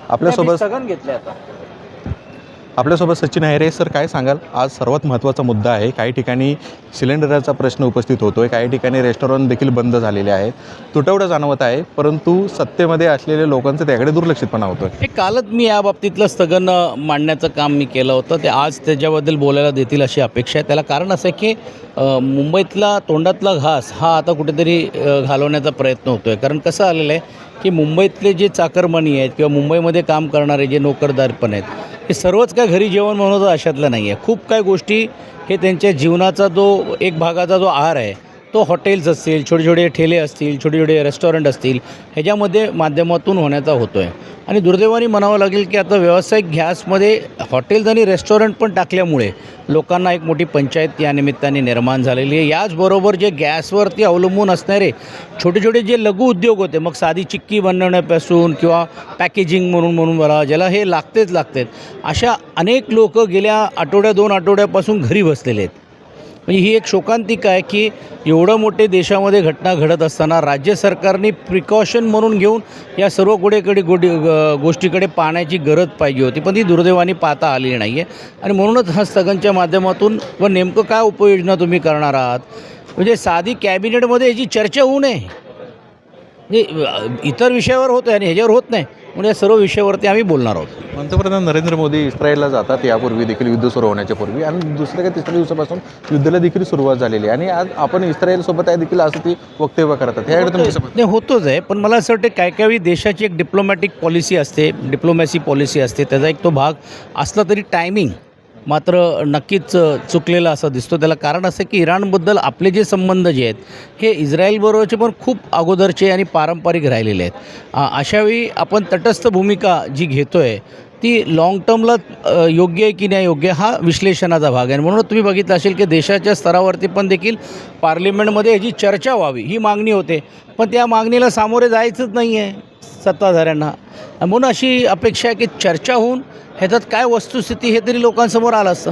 आपल्यासोबत स्थगन घेतले आता. आपल्यासोबत सचिन आहेरे. सर, काय सांगाल? आज सर्वात महत्त्वाचा मुद्दा आहे. काही ठिकाणी सिलेंडरचा प्रश्न उपस्थित होतो आहे, काही ठिकाणी रेस्टॉरंट देखील बंद झालेले आहेत, तुटवडा जाणवत आहे, परंतु सत्तेमध्ये असलेल्या लोकांचं त्याकडे दुर्लक्षितपणा होतो आहे. हे कालच मी या बाबतीतलं स्थगन मांडण्याचं काम मी केलं होतं. ते आज त्याच्याबद्दल बोलायला देतील अशी अपेक्षा आहे. त्याला कारण असं आहे की मुंबईतला तोंडातला घास हा आता कुठेतरी घालवण्याचा प्रयत्न होतो आहे. कारण कसं आलेलं आहे की मुंबईतले जे चाकरमानी आहेत किंवा मुंबईमध्ये काम करणारे जे नोकरदार पण आहेत, हे सर्वच काय घरी जेवण बनवतं अशातलं नाही आहे. खूप काय गोष्टी हे त्यांच्या जीवनाचा जो एक भागाचा जो आहार आहे तो हॉटेल्स असतील, छोटे छोटे ठेले असतील, छोटे छोटे रेस्टॉरंट असतील, ह्याच्यामध्ये माध्यमातून होण्याचा होतो आहे. आणि दुर्दैवाने म्हणावं लागेल की आता व्यावसायिक गॅसमध्ये हॉटेल्स आणि रेस्टॉरंट पण टाकल्यामुळे लोकांना एक मोठी पंचायत या निमित्ताने निर्माण झालेली आहे. याचबरोबर जे गॅसवरती अवलंबून असणारे छोटे छोटे जे लघु उद्योग होते, मग साधी चिक्की बनवण्यापासून किंवा पॅकेजिंग म्हणून बघा, ज्याला हे लागतेच, अशा अनेक लोक गेल्या दोन आठवड्यापासून घरी बसलेले आहेत. म्हणजे ही एक शोकांतिका आहे की एवढं मोठे देशामध्ये घटना घडत असताना राज्य सरकारने प्रिकॉशन म्हणून घेऊन या सर्व गोष्टीकडे पाहण्याची गरज पाहिजे होती, पण ती दुर्दैवाने पाहता आली नाही आहे. आणि म्हणूनच हा स्थगनच्या माध्यमातून व नेमकं काय उपाययोजना तुम्ही करणार आहात, म्हणजे साधी कॅबिनेटमध्ये याची चर्चा होऊ नये. म्हणजे इतर विषयावर होतं आहे आणि ह्याच्यावर होत नाही, म्हणून या सर्व विषयावरती आम्ही बोलणार आहोत. पंतप्रधान नरेंद्र मोदी इस्रायलला जातात यापूर्वी देखील, युद्ध सुरू होण्याच्या पूर्वी, आणि दुसऱ्या का तिसऱ्या दिवसापासून युद्धाला देखील सुरुवात झालेली आहे. आणि आज आपण इस्रायलसोबत आहे देखील असं ती वक्तव्य करतात. ह्याकडे तुमचं नाही, होतोच आहे, पण मला असं वाटतं काही देशाची एक डिप्लोमॅटिक पॉलिसी असते, डिप्लोमॅसी पॉलिसी असते, त्याचा एक तो भाग असला तरी टायमिंग मात्र नक्कीच चुकलेला असं दिसतो. त्याला कारण असं की इराणबद्दल आपले जे संबंध जे आहेत हे इस्रायलबरोबरचे पण खूप अगोदरचे आणि पारंपरिक राहिलेले आहेत. अशावेळी आपण तटस्थ भूमिका जी घेतो आहे ती लाँग टर्मला योग्य आहे की नाही योग्य, हा विश्लेषणाचा भाग आहे. म्हणून तुम्ही बघितलं असेल की देशाच्या स्तरावरती पण देखील पार्लिमेंटमध्ये ह्याची चर्चा व्हावी ही मागणी होते, पण त्या मागणीला सामोरे जायचंच नाही आहे सत्ताधाऱ्यांना. म्हणून अशी अपेक्षा आहे की चर्चा होऊन ह्याच्यात काय वस्तुस्थिती हे तरी लोकांसमोर आलं असतं.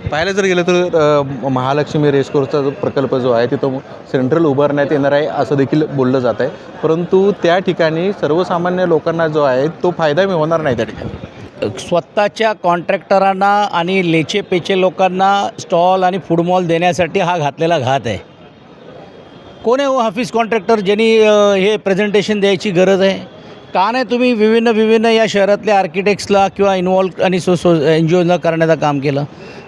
पाहायला जर गेलं तर महालक्ष्मी रेसकोर्सचा जो प्रकल्प जो आहे तिथं सेंट्रल उभारण्यात येणार आहे असं देखील बोललं जात आहे, परंतु त्या ठिकाणी सर्वसामान्य लोकांना जो आहे तो फायदा होणार नाही. त्या ठिकाणी स्वतःच्या कॉन्ट्रॅक्टरांना आणि लेचे-पेचे लोकांना स्टॉल आणि फूड मॉल देण्यासाठी हा घातलेला घात आहे. कोण आहे हो हाफिज कॉन्ट्रॅक्टर ज्यांनी हे प्रेझेंटेशन द्यायची गरज आहे? का नाही तुम्ही विभिन्न या शहरातल्या आर्किटेक्ट्सला किंवा इन्व्हॉल्व आणि एन जी ओला करण्याचं काम केलं?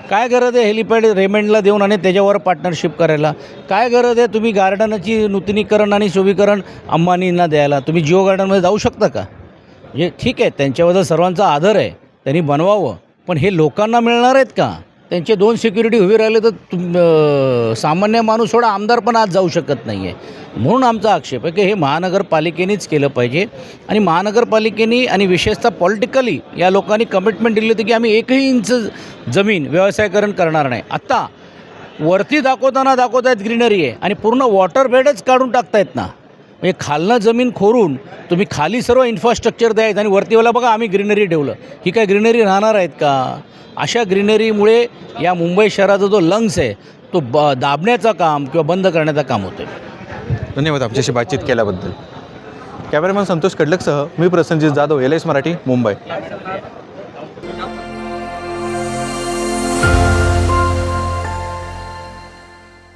काय गरज आहे हेलिपॅड रेमेंडला देऊन आणि त्याच्यावर पार्टनरशिप करायला? काय गरज आहे तुम्ही गार्डनची नूतनीकरण आणि शोभीकरण अंबानींना द्यायला? तुम्ही जिओ गार्डनमध्ये जाऊ शकता का? म्हणजे ठीक आहे, त्यांच्याबद्दल सर्वांचा आदर आहे, त्यांनी बनवावं, पण हे लोकांना मिळणार आहेत का? त्यांचे 2 सिक्युरिटी उभे राहिले तर सामान्य माणूस थोडा आमदार पण आज जाऊ शकत नाही आहे. म्हणून आमचा आक्षेप आहे की हे महानगरपालिकेनेच केलं पाहिजे. आणि महानगरपालिकेने आणि विशेषतः पॉलिटिकली या लोकांनी कमिटमेंट दिली होती की आम्ही 1 इंच जमीन व्यवसायीकरण करणार नाही. आत्ता वरती दाखवत आहेत ग्रीनरी आहे आणि पूर्ण वॉटर बेडच काढून टाकतायत ना. म्हणजे खालनं जमीन खोरून तुम्ही खाली सर्व इन्फ्रास्ट्रक्चर द्यायचं आणि वरतीवाला बघा आम्ही ग्रीनरी ठेवलं. ही काय ग्रीनरी राहणार आहेत का? अशा ग्रीनरीमुळे या मुंबई शहराचा जो लंग्स आहे तो दाबण्याचं काम किंवा बंद करण्याचं काम होतं आहे. धन्यवाद आमच्याशी बातचीत केल्याबद्दल. कॅमेरामॅन संतोष कडलकसह मी प्रसन्नजित जाधव, LS मराठी, मुंबई.